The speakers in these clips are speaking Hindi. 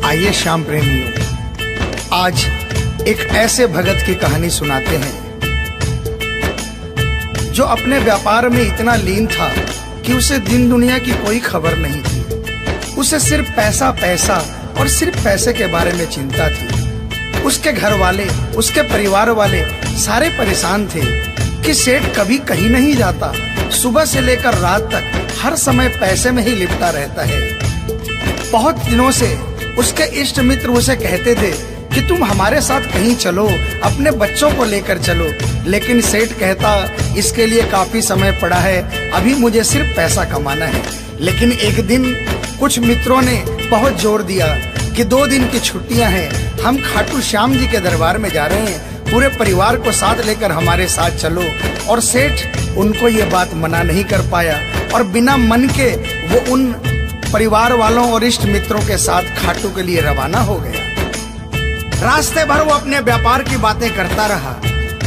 आइए श्याम प्रेमियों, आज एक ऐसे भगत की कहानी सुनाते हैं जो अपने व्यापार में इतना लीन था कि उसे दिन दुनिया की कोई खबर नहीं थी। उसे सिर्फ पैसा पैसा और सिर्फ पैसे के बारे में चिंता थी। उसके घर वाले, उसके परिवार वाले सारे परेशान थे कि सेठ कभी कहीं नहीं जाता, सुबह से लेकर रात तक हर समय पैसे में ही लिपटा रहता है। बहुत दिनों से उसके इष्ट मित्र उसे कहते थे कि तुम हमारे साथ कहीं चलो, अपने बच्चों को लेकर चलो, लेकिन सेठ कहता इसके लिए काफी समय पड़ा है, अभी मुझे सिर्फ पैसा कमाना है। लेकिन एक दिन कुछ मित्रों ने बहुत जोर दिया कि 2 दिन की छुट्टियां हैं, हम खाटू श्याम जी के दरबार में जा रहे हैं, पूरे परिवार को साथ लेकर हमारे साथ चलो। और सेठ उनको ये बात मना नहीं कर पाया और बिना मन के वो उन परिवार वालों और इष्ट मित्रों के साथ खाटू के लिए रवाना हो गया। रास्ते भर वो अपने व्यापार की बातें करता रहा।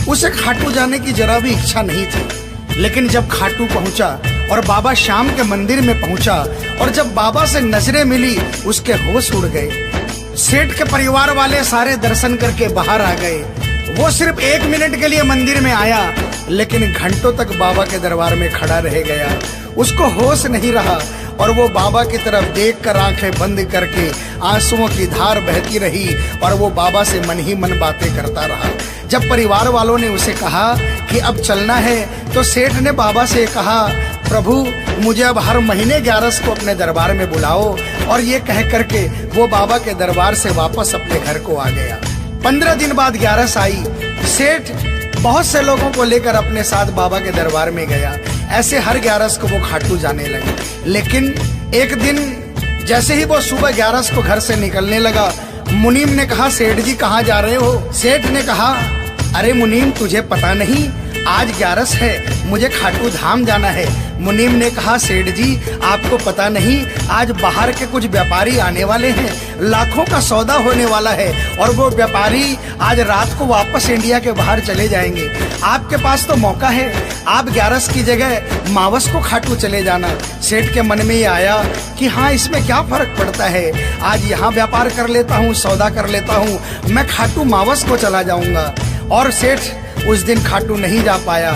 उसे खाटू जाने की जरा भी इच्छा नहीं थी। लेकिन जब खाटू पहुंचा और बाबा श्याम के मंदिर में पहुंचा और जब बाबा से नजरें मिली, उसके होश उड़ गए। सेठ के परिवार वाले सारे दर्शन करके बाहर आ गए। वो सिर्फ 1 मिनट के लिए मंदिर में आया, लेकिन घंटों तक बाबा के दरबार में खड़ा रह गया। उसको होश नहीं रहा और वो बाबा की तरफ देखकर आंखें बंद करके आंसुओं की धार बहती रही और वो बाबा से मन ही मन बातें करता रहा। जब परिवार वालों ने उसे कहा कि अब चलना है, तो सेठ ने बाबा से कहा, प्रभु मुझे अब हर महीने 11 को अपने दरबार में बुलाओ। और ये कह करके वो बाबा के दरबार से वापस अपने घर को आ गया। 15 दिन बाद 11 आई। सेठ बहुत से लोगों को लेकर अपने साथ बाबा के दरबार में गया। ऐसे हर 11 को वो खाटू जाने लगे। लेकिन एक दिन जैसे ही वो सुबह 11 को घर से निकलने लगा, मुनीम ने कहा, सेठ जी कहाँ जा रहे हो? सेठ ने कहा, अरे मुनीम तुझे पता नहीं, आज 11 है, मुझे खाटू धाम जाना है। मुनीम ने कहा, सेठ जी आपको पता नहीं, आज बाहर के कुछ व्यापारी आने वाले हैं, लाखों का सौदा होने वाला है और वो व्यापारी आज रात को वापस इंडिया के बाहर चले जाएंगे। आपके पास तो मौका है, आप 11 की जगह मावस को खाटू चले जाना। सेठ के मन में ये आया कि हाँ, इसमें क्या फर्क पड़ता है, आज यहाँ व्यापार कर लेता हूँ, सौदा कर लेता हूँ, मैं खाटू मावस को चला जाऊंगा। और सेठ उस दिन खाटू नहीं जा पाया।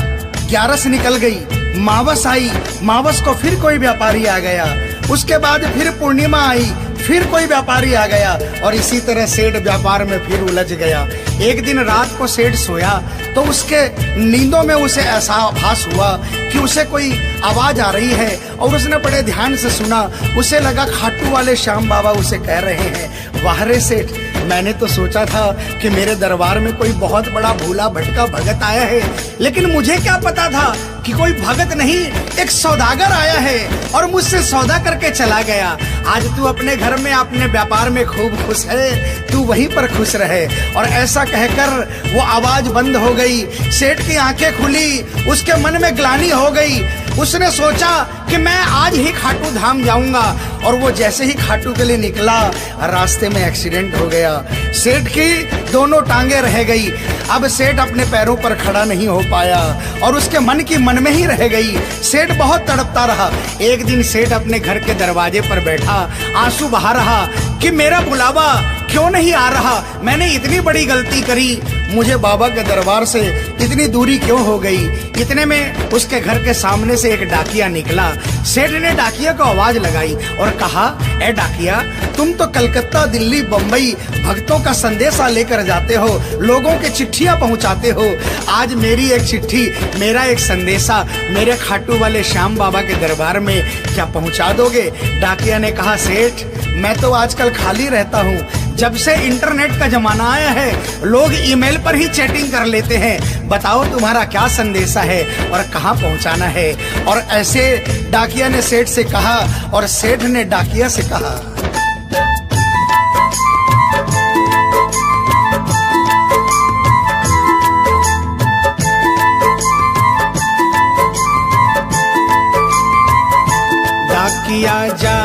11 निकल गई, मावस आई, मावस को फिर कोई व्यापारी आ गया। उसके बाद फिर पूर्णिमा आई, फिर कोई व्यापारी आ गया और इसी तरह सेठ व्यापार में फिर उलझ गया। एक दिन रात को सेठ सोया तो उसके नींदों में उसे ऐसा आभास हुआ कि उसे कोई आवाज आ रही है और उसने बड़े ध्यान से सुना। उसे लगा खाटू वाले श्याम बाबा उसे कह रहे हैं, वाह रे सेठ, मैंने तो सोचा था कि मेरे दरबार में कोई बहुत बड़ा भूला भटका भगत आया है, लेकिन मुझे क्या पता था कि कोई भगत नहीं, एक सौदागर आया है और मुझसे सौदा करके चला गया। आज तू अपने घर में, अपने व्यापार में खूब खुश है, तू वहीं पर खुश रहे। और ऐसा कहकर वो आवाज बंद हो गई। सेठ की आंखें खुली, उसके मन में ग्लानि हो गई। उसने सोचा कि मैं आज ही खाटू धाम जाऊंगा और वो जैसे ही खाटू के लिए निकला, रास्ते में एक्सीडेंट हो गया। सेठ की दोनों टांगे रह गई। अब सेठ अपने पैरों पर खड़ा नहीं हो पाया और उसके मन की मन में ही रह गई। सेठ बहुत तड़पता रहा। एक दिन सेठ अपने घर के दरवाजे पर बैठा, आंसू बहा रहा कि मेरा बुलावा क्यों नहीं आ रहा, मैंने इतनी बड़ी गलती करी, मुझे बाबा के दरबार से इतनी दूरी क्यों हो गई। इतने में उसके घर के सामने से एक डाकिया निकला। सेठ ने डाकिया को आवाज लगाई और कहा, ए डाकिया, तुम तो कलकत्ता, दिल्ली, बम्बई भक्तों का संदेशा लेकर जाते हो, लोगों के चिट्ठियां पहुंचाते हो। आज मेरी एक चिट्ठी, मेरा एक संदेशा मेरे खाटू वाले श्याम बाबा के दरबार में क्या पहुंचा दोगे? डाकिया ने कहा, सेठ मैं तो आजकल खाली रहता हूँ, जब से इंटरनेट का जमाना आया है लोग ईमेल पर ही चैटिंग कर लेते हैं, बताओ तुम्हारा क्या संदेशा है और कहाँ पहुँचाना है। और ऐसे डाकिया ने सेठ से कहा और सेठ ने डाकिया से कहा। डाकिया जा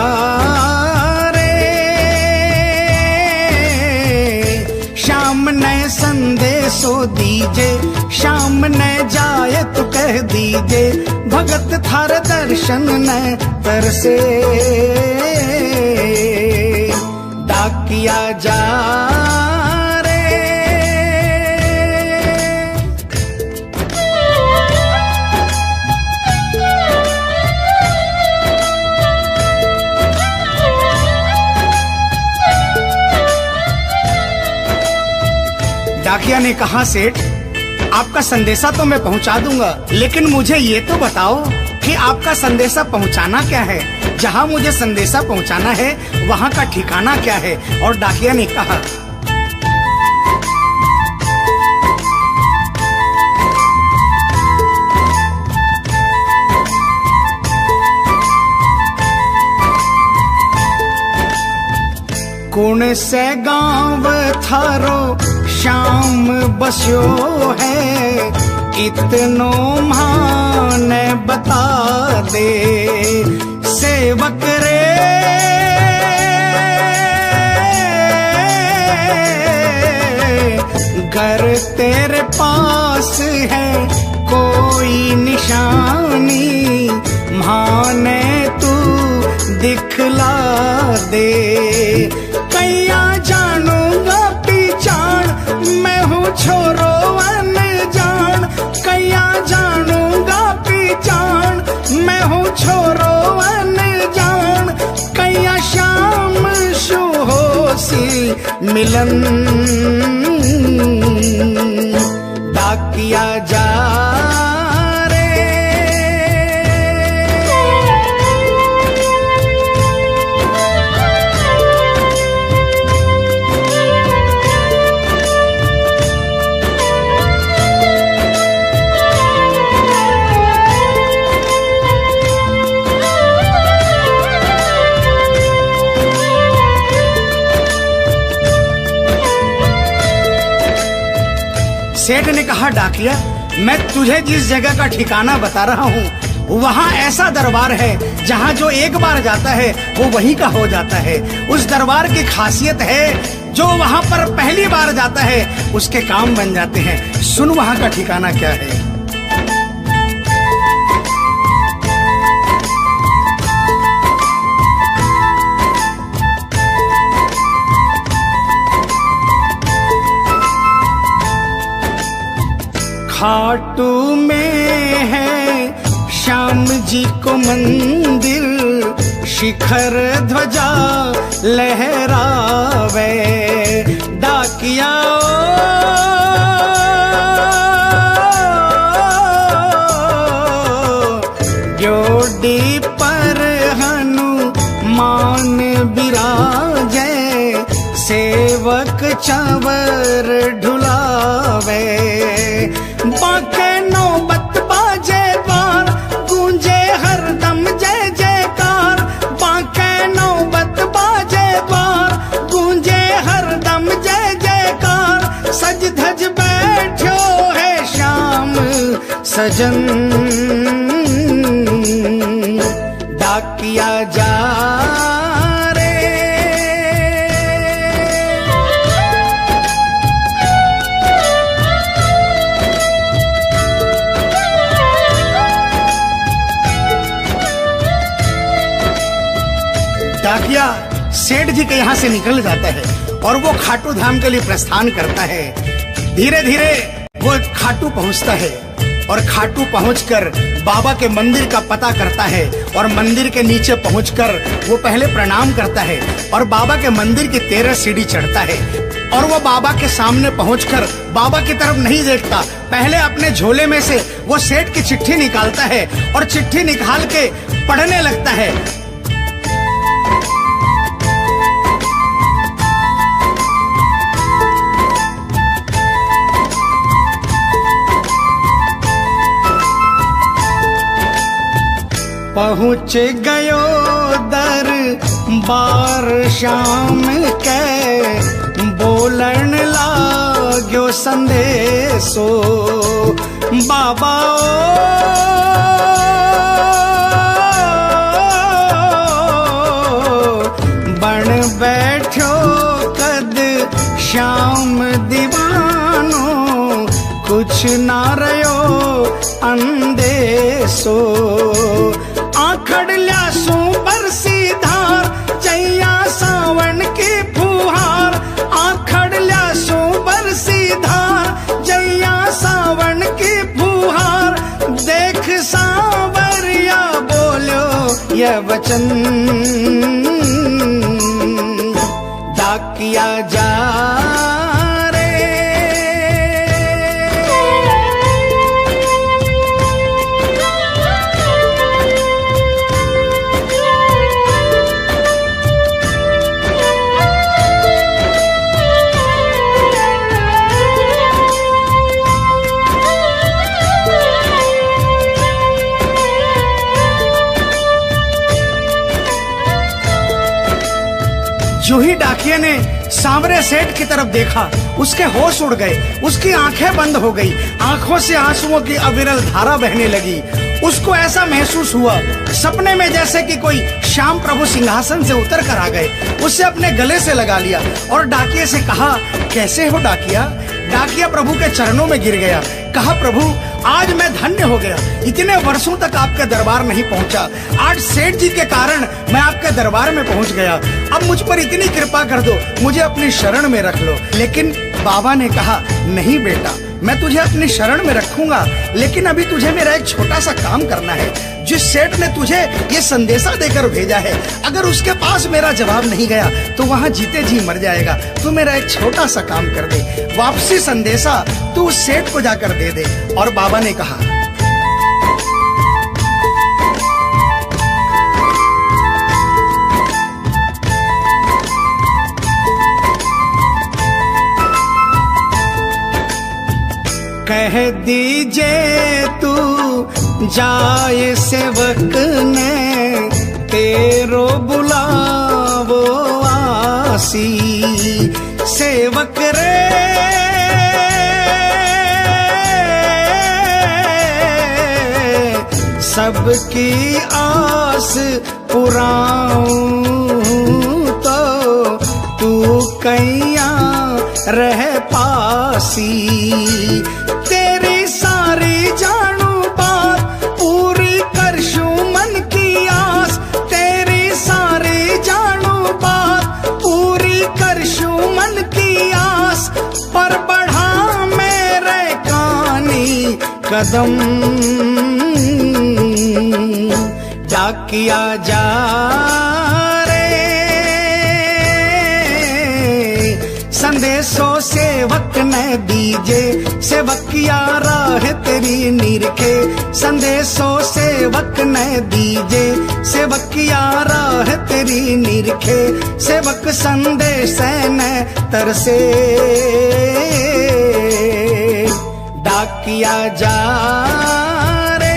संदेशो दीजे, शाम न जाए तो कह दीजे, भगत थार दर्शन न तरसे। डाकिया डाकिया जा रे। डाकिया ने कहा, सेठ आपका संदेशा तो मैं पहुंचा दूंगा, लेकिन मुझे ये तो बताओ कि आपका संदेशा पहुंचाना क्या है, जहां मुझे संदेशा पहुंचाना है वहां का ठिकाना क्या है। और डाकिया ने कहा, कौन से गांव थारो शाम बस्यो है, इतनो माने बता दे सेवक रे। घर तेरे पास है कोई निशानी, माने तू दिखला दे। कैया जानूंगा पहचान, मैं हूँ छोरो अनजान। कैया जानूंगा पहचान, मैं हूँ छोरो अनजान। कैया शाम शु होसी मिलन, डाकिया जा रे। सेठ ने कहा, डाकिया मैं तुझे जिस जगह का ठिकाना बता रहा हूँ वहाँ ऐसा दरबार है जहाँ जो एक बार जाता है वो वहीं का हो जाता है। उस दरबार की खासियत है जो वहाँ पर पहली बार जाता है उसके काम बन जाते हैं। सुन वहाँ का ठिकाना क्या है। खाटू में है श्याम जी को मंदिर, शिखर ध्वजा लहरावे। डाकिया जोड़ी पर हनुमान बिराजे, सेवक चंवर ढुलावे। बाके नौबत बाजे द्वार, गूंजे हरदम जय जयकार। बाके नौबत बाजे द्वार, गूंजे हरदम जय जयकार। सज धज बैठो है श्याम सजन, डाकिया जा रे। डाकिया सेठ जी के यहाँ से निकल जाता है और वो खाटू धाम के लिए प्रस्थान करता है। धीरे धीरे वो खाटू पहुँचता है और खाटू पहुंचकर बाबा के मंदिर का पता करता है और मंदिर के नीचे पहुंचकर वो पहले प्रणाम करता है और बाबा के मंदिर की 13 सीढ़ी चढ़ता है। और वो बाबा के सामने पहुंचकर बाबा की तरफ नहीं देखता, पहले अपने झोले में से वो सेठ की चिट्ठी निकालता है और चिट्ठी निकाल के पढ़ने लगता है। पहुँच गयो दरबार श्याम के, बोलन लाग्यो संदेशो। बाबा बन बैठो कद श्याम दीवानो, कुछ ना रयो अंदेशो। आखड़ ल्यासू बरसी धार, जैया सावन की फुहार। यह वचन डाकिया जा रे। जो ही डाकिया ने सांवरे सेठ की तरफ देखा, उसके होश उड़ गए, उसकी आंखें बंद हो गई, आंखों से आंसुओं की अविरल धारा बहने लगी। उसको ऐसा महसूस हुआ सपने में जैसे कि कोई श्याम प्रभु सिंहासन से उतर कर आ गए। उसे अपने गले से लगा लिया और डाकिये से कहा, कैसे हो डाकिया? डाकिया प्रभु के चरणों में गिर गया, कहा, प्रभु आज मैं धन्य हो गया, इतने वर्षों तक आपके दरबार नहीं पहुंचा, आज सेठ जी के कारण मैं आपके दरबार में पहुंच गया। अब मुझ पर इतनी कृपा कर दो, मुझे अपनी शरण में रख लो। लेकिन बाबा ने कहा, नहीं बेटा, मैं तुझे अपनी शरण में रखूंगा, लेकिन अभी तुझे मेरा एक छोटा सा काम करना है। जिस सेठ ने तुझे ये संदेशा देकर भेजा है, अगर उसके पास मेरा जवाब नहीं गया तो वहाँ जीते जी मर जाएगा। तू मेरा एक छोटा सा काम कर दे, वापसी संदेशा तू उस सेठ को जाकर दे दे। और बाबा ने कहा, कह दीजिए तू जाए सेवक ने तेरो बुलावो आसी। सेवक रे सबकी आस पुराऊं तो तू कैया रह पासी। तेरी सारी जानू बात पूरी करशू मन की आस, तेरी सारी जानू बात पूरी करशू मन की आस। पर बढ़ा मेरे कानी कदम डाकिया जा रे। संदेशो सेवक ने दीजे, सेवकिया राह तेरी निरखे। संदेशो सेवक ने दीजे, सेवकिया राह तेरी निरखे। सेवक संदेश ने तरसे डाकिया जा रे।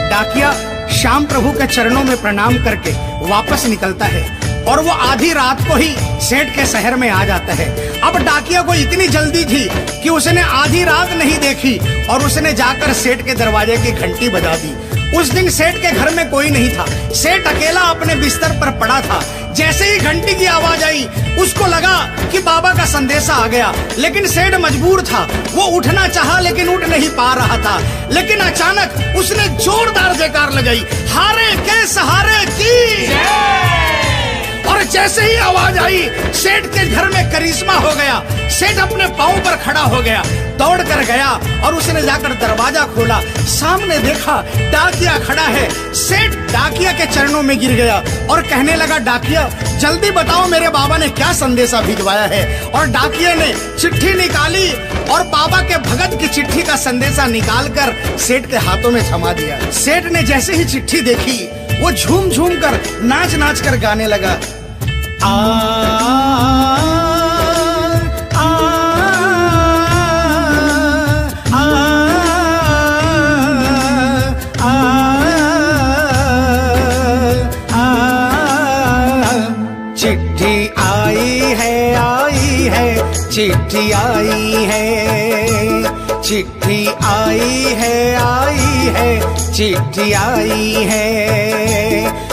डाकिया श्याम प्रभु के चरणों में प्रणाम करके वापस निकलता है और वो आधी रात को ही सेठ के शहर में आ जाता है। अब डाकिया को इतनी जल्दी थी कि उसने आधी रात नहीं देखी और उसने जाकर सेठ के दरवाजे की घंटी बजा दी। उस दिन सेठ के घर में कोई नहीं था, सेठ अकेला अपने बिस्तर पर पड़ा था। जैसे ही घंटी की आवाज आई उसको लगा कि बाबा का संदेशा आ गया, लेकिन सेठ मजबूर था। वो उठना चाहा लेकिन उठ नहीं पा रहा था। लेकिन अचानक उसने जोरदार जयकार लगाई, हारे के सहारे की। और जैसे ही आवाज आई सेठ के घर में करिश्मा हो गया। सेठ अपने पांव पर खड़ा हो गया, दौड़ कर गया और उसने जाकर दरवाजा खोला। सामने देखा डाकिया खड़ा है। सेठ डाकिया के चरणों में गिर गया और कहने लगा, डाकिया जल्दी बताओ मेरे बाबा ने क्या संदेशा भिजवाया है। और डाकिया ने चिट्ठी निकाली और बाबा के भगत की चिट्ठी का संदेशा निकालकर सेठ के हाथों में थमा दिया। सेठ ने जैसे ही चिट्ठी देखी वो झूम झूम कर नाच नाच कर गाने लगा, आ आ आ आ चिट्ठी आई है, चिट्ठी आई है, चिट्ठी आई है, चिट्ठी आई है,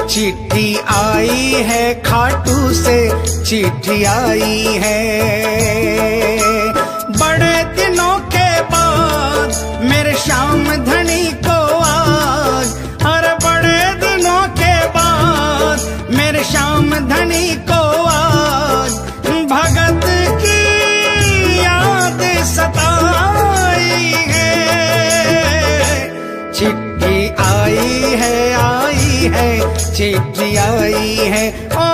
चिट्ठी आई है, खाटू से चिट्ठी आई है। बड़े दिनों के बाद मेरे श्याम धनी को आज, अरे बड़े दिनों के बाद मेरे श्याम हरि को आज भगत की याद सताई है। चिट्ठी आई है, चिट्ठी आई है, ओ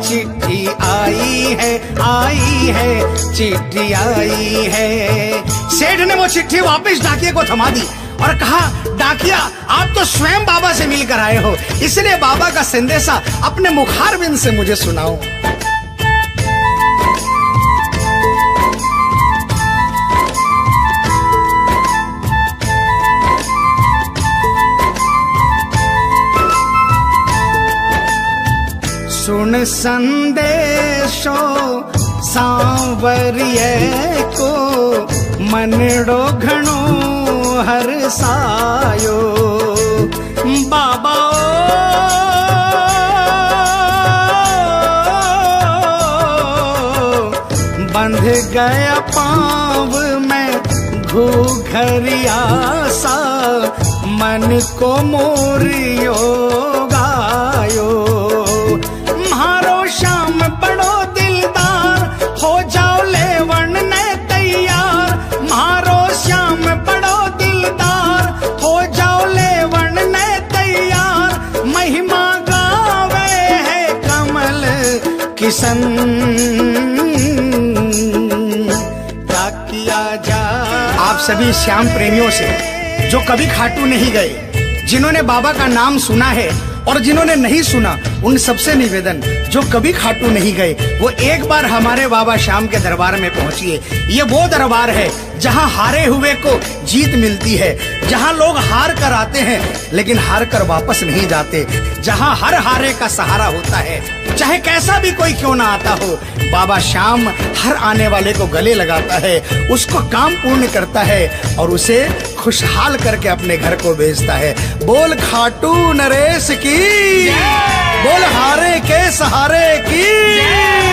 चिट्ठी आई है, चिट्ठी आई है। सेठ ने वो चिट्ठी वापस डाकिये को थमा दी और कहा, डाकिया आप तो स्वयं बाबा से मिलकर आए हो, इसलिए बाबा का संदेशा अपने मुखारबिंद से मुझे सुनाओ। सुन संदेशो सांवरिये को, मनड़ो घणो हरसायो। बाबा बंध गया पाँव में घूघरिया सा, मन को मोरियो गायो। श्याम बड़ो दिलदार, हो जाओ लेवन ने तैयार। मारो श्याम बड़ो दिलदार, हो जाओ लेवन ने तैयार। महिमा गावे है कमल किशन, क्या किया जा। आप सभी श्याम प्रेमियों से जो कभी खाटू नहीं गए, जिन्होंने बाबा का नाम सुना है और जिन्होंने नहीं सुना, उन सबसे निवेदन, जो कभी खाटू नहीं गए वो एक बार हमारे बाबा श्याम के दरबार में पहुंचिए। ये वो दरबार है जहां हारे हुए को जीत मिलती है, जहां लोग हार कर आते हैं लेकिन हार कर वापस नहीं जाते, जहां हर हारे का सहारा होता है। चाहे कैसा भी कोई क्यों ना आता हो, बाबा श्याम हर आने वाले को गले लगाता है, उसको काम पूर्ण करता है और उसे खुशहाल करके अपने घर को भेजता है। बोल खाटू नरेश की, बोल हारे के सहारे की।